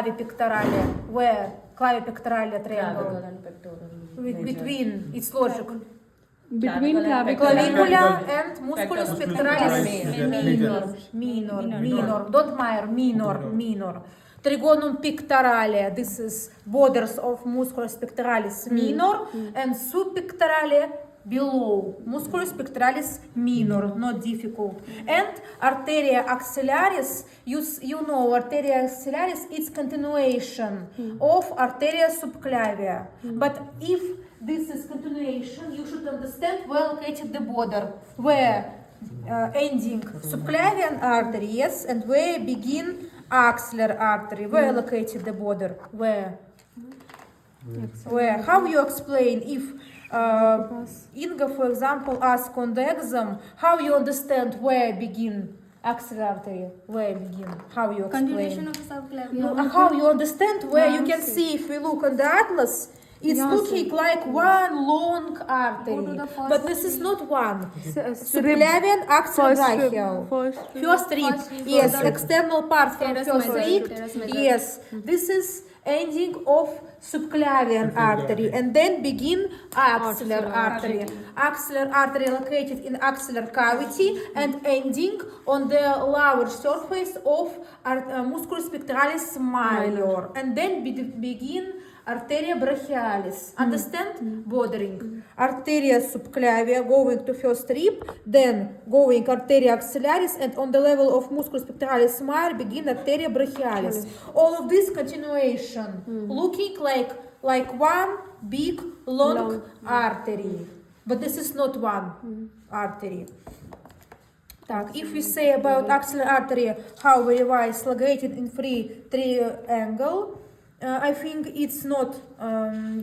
Clavipectorale, where clavipectorale triangle between its logic. Between Clavicula and musculus pectoralis minor. Don't minor. Trigonum pectorale, this is borders of musculus pectoralis minor, and subpectorale below musculus pectoralis minor, not difficult. And arteria axillaris, you know arteria axillaris, it's continuation of arteria subclavia. But if this is continuation, you should understand where located the border, where ending subclavian artery, yes, and where begin axillary artery, where located the border, where? How you explain if Inga, for example, ask on the exam, how you understand where begin axillary artery, where begin, how you explain? Continuation of the subclavian. No, how you understand where you can see if we look on the atlas, it's looking like one long artery, but this is not one. Subclavian axillary brachial. First rib, yes, external part from first rib, yes. This is ending of subclavian artery, and then begin axillary artery. Axillary artery located in axillary cavity and ending on the lower surface of musculus pectoralis major, and then begin arteria brachialis. Understand? Bordering. Arteria subclavia going to first rib, then going arteria axillaris, and on the level of musculus pectoralis major begin arteria brachialis. All of this continuation, looking like one big long artery. But this is not one artery. If we say about axillary artery, how we revise located in free triangle, I think it's not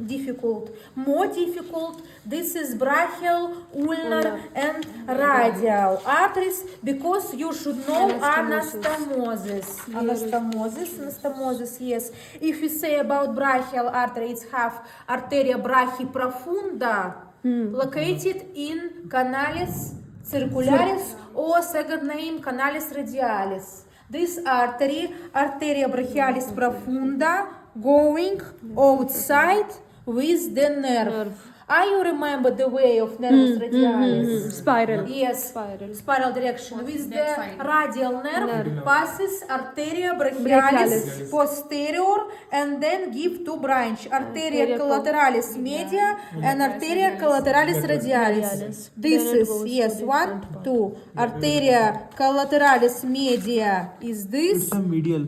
difficult. More difficult, this is brachial, ulnar, and radial arteries, because you should know anastomosis. Anastomosis, yes. If we say about brachial artery, it's have arteria brachii profunda, located in canalis circularis, or second name canalis radialis. This artery, arteria brachialis profunda, going outside with the nerve. You remember the way of nervus radialis? Spiral. Yes, spiral direction. With the radial nerve passes arteria brachialis posterior and then give two branch, arteria collateralis media and arteria collateralis radialis. This is, yes, 1, 2. Arteria collateralis media is this.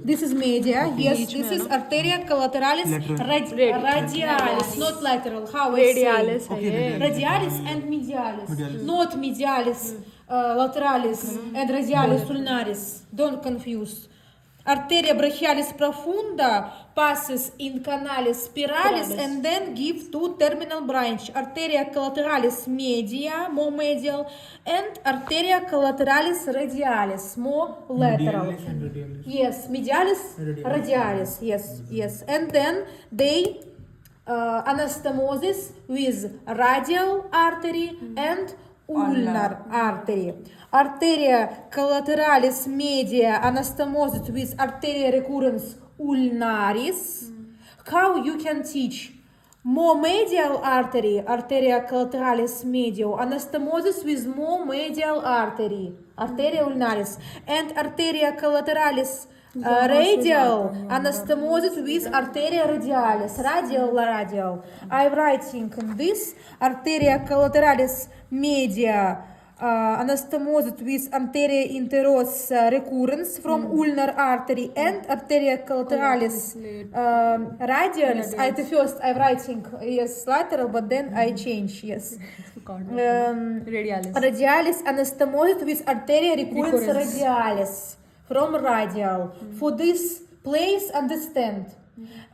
This is media. Yes, this is arteria collateralis radialis, not lateral. How I say? Radialis and medialis, not medialis lateralis and radialis ulnaris. Don't confuse. Arteria brachialis profunda passes in canalis spiralis and then give two terminal branch, arteria collateralis media, more medial, and arteria collateralis radialis, more lateral. Yes, medialis, radialis, yes. And then they anastomosis with radial artery and ulnar artery. Arteria collateralis media anastomosis with arteria recurrens ulnaris. How you can teach? More medial artery, arteria collateralis medio, anastomosis with more medial artery, arteria ulnaris, and arteria collateralis radial, anastomosis with arteria radialis, radial. I'm writing this, arteria collateralis media, anastomosis with arteria interos recurrens from ulnar artery, and arteria collateralis radialis. At first I'm writing, yes, lateral, but then I change, yes. Radialis, anastomosis with arteria recurrens radialis. From radial. For this place, understand.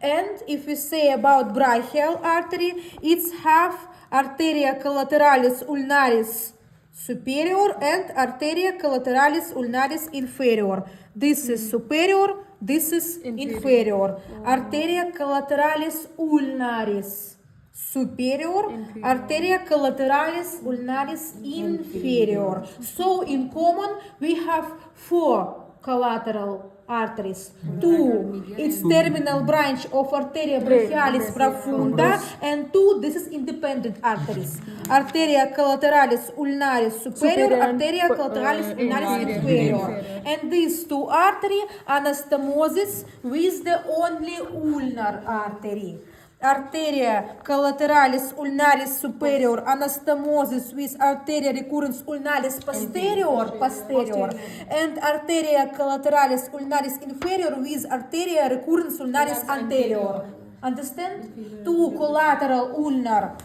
And if we say about brachial artery, it's have arteria collateralis ulnaris superior and arteria collateralis ulnaris inferior. This is superior, this is inferior. Arteria collateralis ulnaris superior, arteria collateralis ulnaris inferior. So in common we have 4 collateral arteries. 2, it's terminal branch of arteria brachialis profunda, and 2, this is independent arteries. Arteria collateralis ulnaris superior, arteria collateralis ulnaris inferior. And these two arteries anastomosis with the only ulnar artery. Arteria collateralis ulnaris superior anastomosis with arteria recurrens ulnaris posterior, and arteria collateralis ulnaris inferior with arteria recurrens ulnaris anterior. Understand? Two collateral ulnar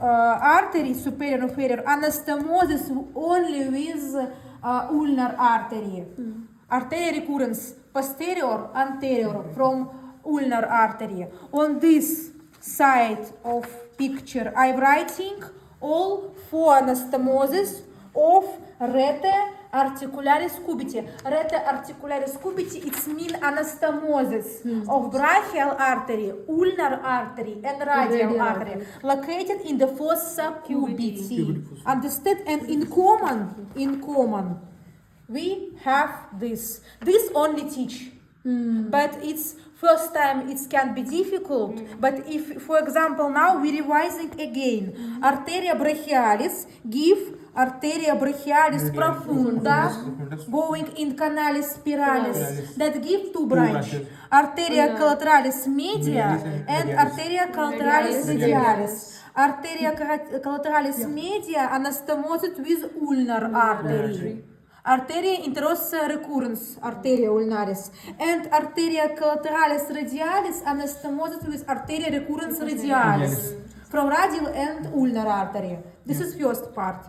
arteries, superior and inferior, anastomosis only with ulnar artery. Arteria recurrens posterior, anterior from ulnar artery. On this side of picture, I'm writing all 4 anastomosis of rete articularis cubiti. Rete articularis cubiti, it's mean anastomosis of brachial artery, ulnar artery, and radial artery located in the fossa cubiti. Understand? And in common, we have this. This only teach. But it's first time it can be difficult. But if, for example, now we're revising again, arteria brachialis give arteria brachialis profunda going in canalis spiralis that give 2 branches, arteria collateralis media and arteria collateralis radialis. Arteria collateralis media anastomosis with ulnar artery. Arteria interossa recurrens, arteria ulnaris, and arteria collateralis radialis anastomosis with arteria recurrens radialis from radial and ulnar artery. This is first part.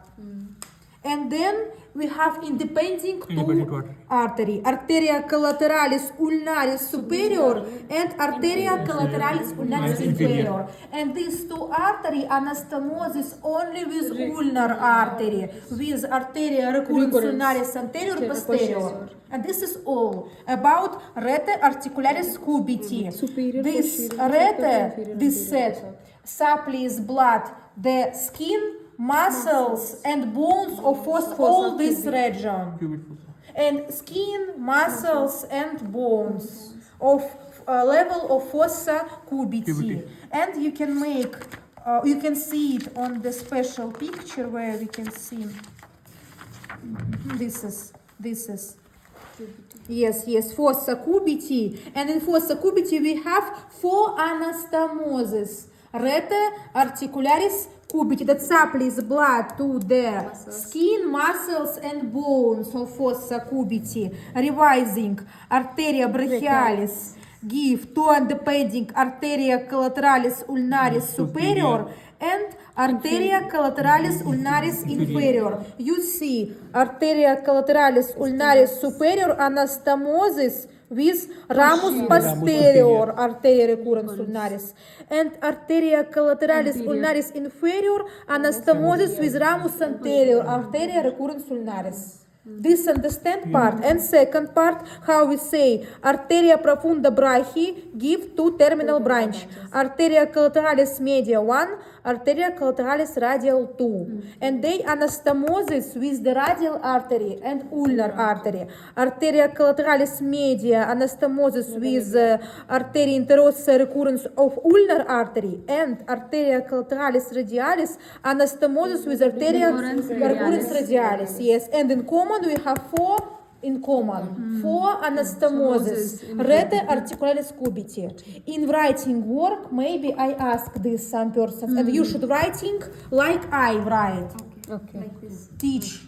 And then we have independent 2 artery, arteria collateralis ulnaris superior and arteria collateralis ulnaris inferior. And these 2 artery anastomosis only with ulnar artery, with arteria recurrens ulnaris anterior posterior. And this is all about rete articularis cubiti. This rete, this set, supplies blood, the skin, muscles and bones of all this region, and skin, muscles and bones of level of fossa cubiti. And you can make, you can see it on the special picture where we can see. This is. Yes, fossa cubiti, and in fossa cubiti we have 4 anastomosis. Rete articularis cubiti that supplies blood to the skin, muscles and bones of fossa cubiti. Revising, arteria brachialis give 2 independent arteria collateralis ulnaris superior and arteria collateralis ulnaris inferior. You see, arteria collateralis ulnaris superior anastomosis with ramus posterior, arteria recurrens ulnaris, and arteria collateralis ulnaris inferior anastomosis with ramus anterior, arteria recurrens ulnaris. This understand part. And second part, how we say arteria profunda brachii give 2 terminal branch, arteria collateralis media 1, arteria collateralis radial 2, and they anastomosis with the radial artery and ulnar artery. Arteria collateralis media anastomosis with arteria interossa recurrens of ulnar artery, and arteria collateralis radialis anastomosis with arteria recurrens radialis. Yes, and in common we have 4 in common. 4 anastomosis, rete articularis cubiti. In writing work, maybe I ask this some persons, and you should writing like I write. Okay. Like this. Teach.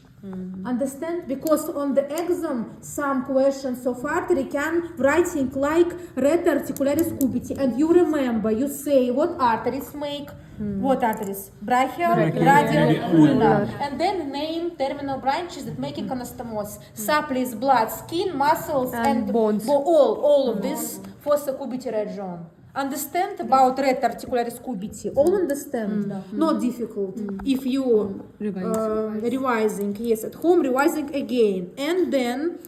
Understand? Because on the exam, some questions of artery can writing like rete articularis cubiti, and you remember, you say what arteries make. What arteries? Brachial, radial, ulnar. And then name terminal branches that make anastomosis. Supplies blood, skin, muscles, and bones. All of this fossa cubiti region. Understand about rete articularis cubiti? All understand? Not difficult. If you revising, yes, at home revising again. And then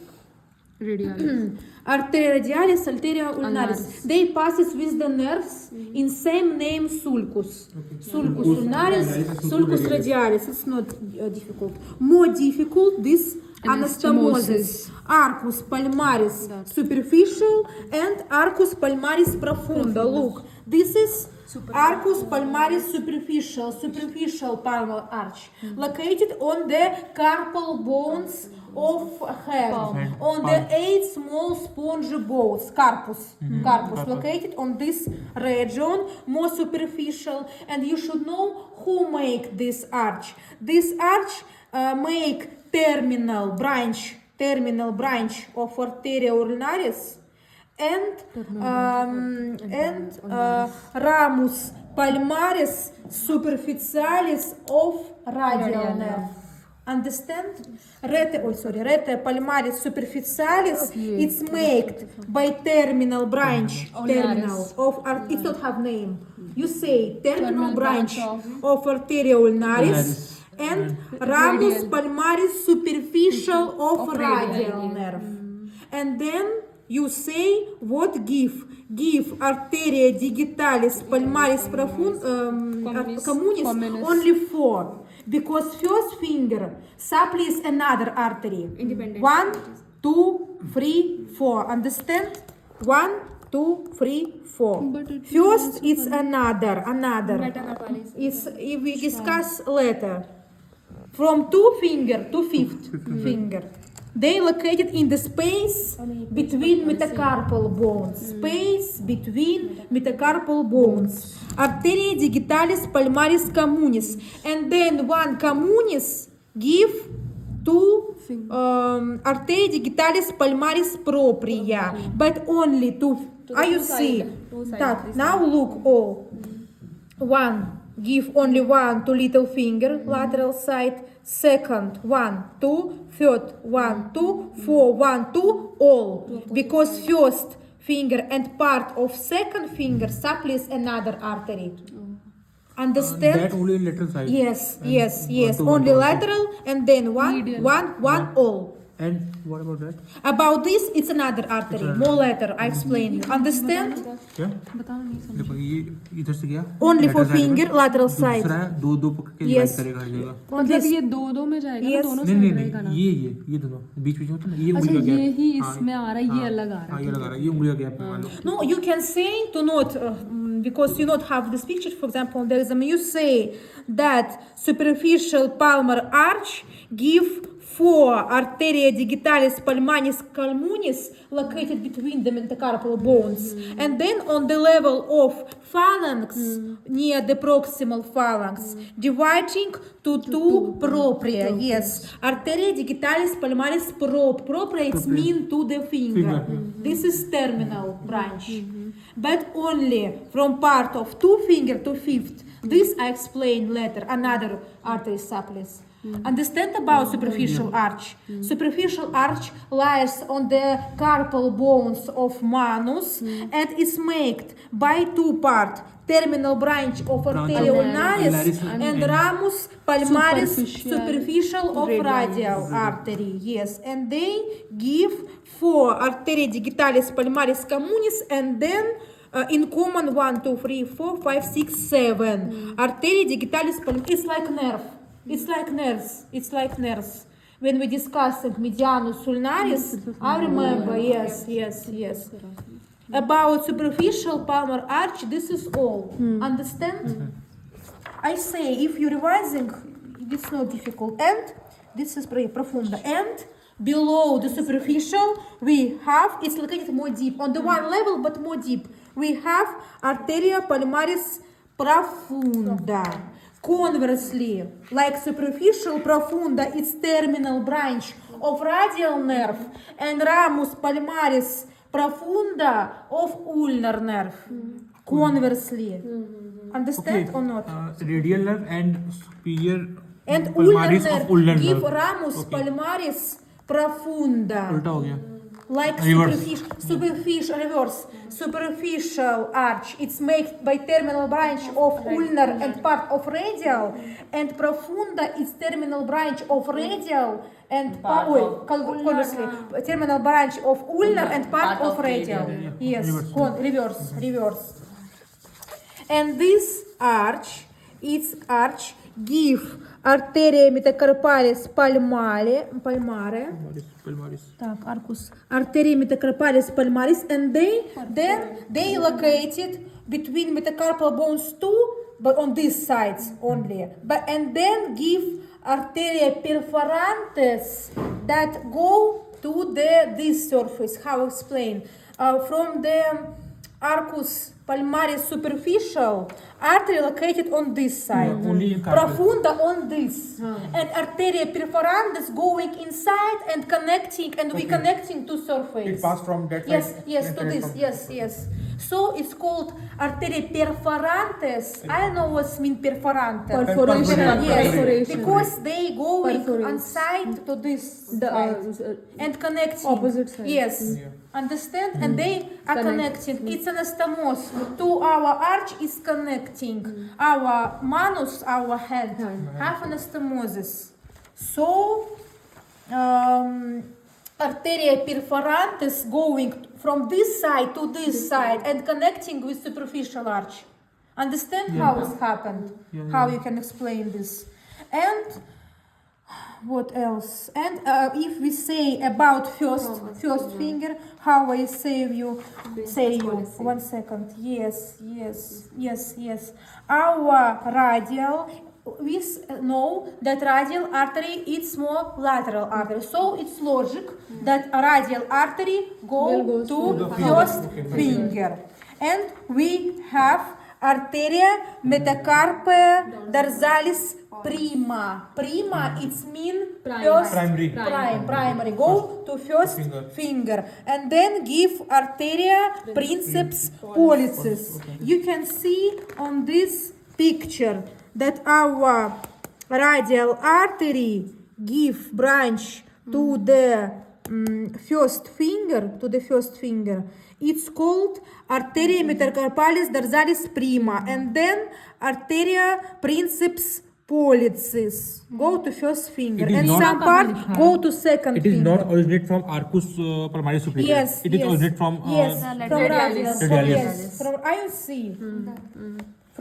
arteria radialis, arteria ulnaris. They passes with the nerves in same name sulcus. Sulcus ulnaris, sulcus radialis. It's not difficult. More difficult this anastomosis, arcus palmaris superficial, and arcus palmaris profunda. Look, this is arcus palmaris superficial palmar arch, located on the carpal bones of hand, on the 8 small spongy bones, carpus, located on this region, more superficial. And you should know who make this arch. This arch make terminal branch of arteria ulnaris and ramus palmaris superficialis of radial nerve. Understand? Rete palmaris superficialis, it's made by terminal branch, it don't have name. You say terminal branch of arteria ulnaris and ramus palmaris superficial of radial nerve. And then you say what give arteria digitalis palmaris communis only 4. Because first finger supplies another artery. 1, 2, 3, 4. Understand? 1, 2, 3, 4. First, it's another. It's if we discuss later. From 2 finger to 5th finger. They located in the space between metacarpal bones. Arteria digitalis palmaris communis. And then one communis give to arteria digitalis palmaris propria. But only two. You see? Now look all. One. Give only 1 to little finger, lateral side. Second, 1, 2. Third, 1, 2. 4, 1, 2. All. Because first finger and part of second finger supplies another artery. Understand? That only lateral side. Yes. Only lateral and then one all. And what about that? About this, it's another artery. More later, I explain you. Understand? क्या? देखो ये इधर से गया. Only for finger, lateral side. दूसरा दो पकड़ के divide करेगा हर जगह. मतलब ये दो में जाएगा ना दोनों साइड रहेगा ना. ये दोनों बीच होता है ना. ये उंगली का गैप. ये ही इसमें आ रहा है, ये अलग आ रहा है. ये अलग आ रहा है. ये उंगली का गैप मान लो. No, you can say to not because you not have this picture. For example, there is you say that superficial palmar arch give 4 arteria digitalis palmaris communis located between the metacarpal bones, and then on the level of phalanx near the proximal phalanx, dividing to 2 propria. Yes, arteria digitalis palmaris propria. It's mean to the finger. This is terminal branch, but only from part of 2 finger to 5th. This I explain later. Another artery supplies. Understand about superficial arch? Superficial arch lies on the carpal bones of manus and is made by 2 parts. Terminal branch of arteria ulnaris and ramus palmaris superficial of radial artery. Yes, and they give 4 arteria digitalis palmaris communis and then in common 1, 2, 3, 4, 5, 6, 7 arteria digitalis palmaris. It's like nerves. When we discussed medianus ulnaris, I remember, yes. About superficial palmar arch, this is all. Understand? I say, if you're revising, it's not difficult. And this is profunda. And below the superficial, we have, it's located more deep. On the one level, but more deep. We have arteria palmaris profunda. Conversely, like superficial profunda, it's terminal branch of radial nerve, and ramus palmaris profunda of ulnar nerve. Conversely. Understand or not? Radial nerve and superior and ulnar palmaris of ulnar nerve give nerve. ramus palmaris profunda. उल्टा हो गया. Like superficial arch. It's made by terminal branch of ulnar and part of radial, and profunda is terminal branch of radial and conversely terminal branch of ulnar and part of radial. Yes, reverse. And this arch, its arch give arteria metacarpalis palmare. Palmaris. Так, arcus. Arteria metacarpalis palmaris, and they located between metacarpal bones too, but on these sides only. But and then give arteria perforantes that go to this surface. How explain? From the arcus palmaris superficial artery located on this side, only in carpal. profunda on this, and arteria perforantes going inside and connecting, and we connecting to surface. It passed from that Yes, side. yes, to this, yes. So it's called arteria perforantes. I don't know what's mean perforantes. Perforation. Yes, Perforation. because they going Perforates. on side to this side and connecting. Opposite side. Yes. Yeah. Understand? And they are connecting. It's anastomos. To our arch is connecting. Our manus, our hand, have anastomosis. So, arteria perforantes going from this side to this side and connecting with superficial arch. Understand how it's happened? How you can explain this? And what else? And if we say about first finger, how I say you 1 second. Yes. Our radial, we know that radial artery is more lateral artery, so it's logic that a radial artery go to first finger. And we have arteria metacarpae dorsalis prima. Prima, it's mean first primary. Go to first finger. And then give arteria princeps pollicis. You can see on this picture that our radial artery give branch to the first finger. It's called arteria metacarpalis dorsalis prima, and then arteria princeps pollicis. Go to first finger, and some part go to second finger. It is not originate from arcus palmaris superior. Yes, It is originate from from radius. radialis. Yes, from IOC.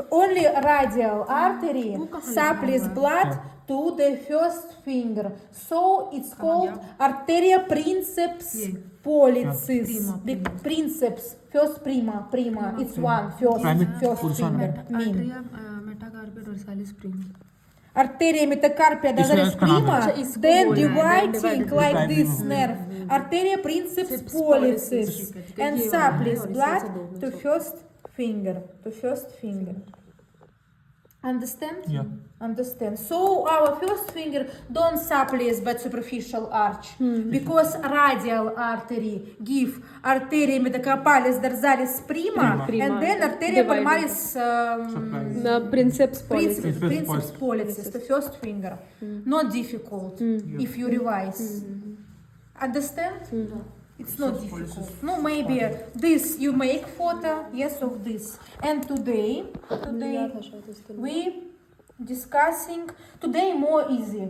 Only radial artery supplies blood to the first finger. So it's called arteria princeps pollicis. The princeps, first prima. It's one, first finger. Mean. metacarpia dorsalis prima. Arteria metacarpia dorsalis prima, then dividing like this nerve. Arteria princeps pollicis, and supplies blood to first finger. Understand? Yeah. Understand. So our first finger don't supplies but superficial arch, because radial artery give arteria metacarpalis dorsalis prima, and then arteria palmaris Princeps princeps pollicis, the first finger. Not difficult if you revise. Understand? It's not difficult. No, maybe this you make photo, yes, of this. And today we discussing more easy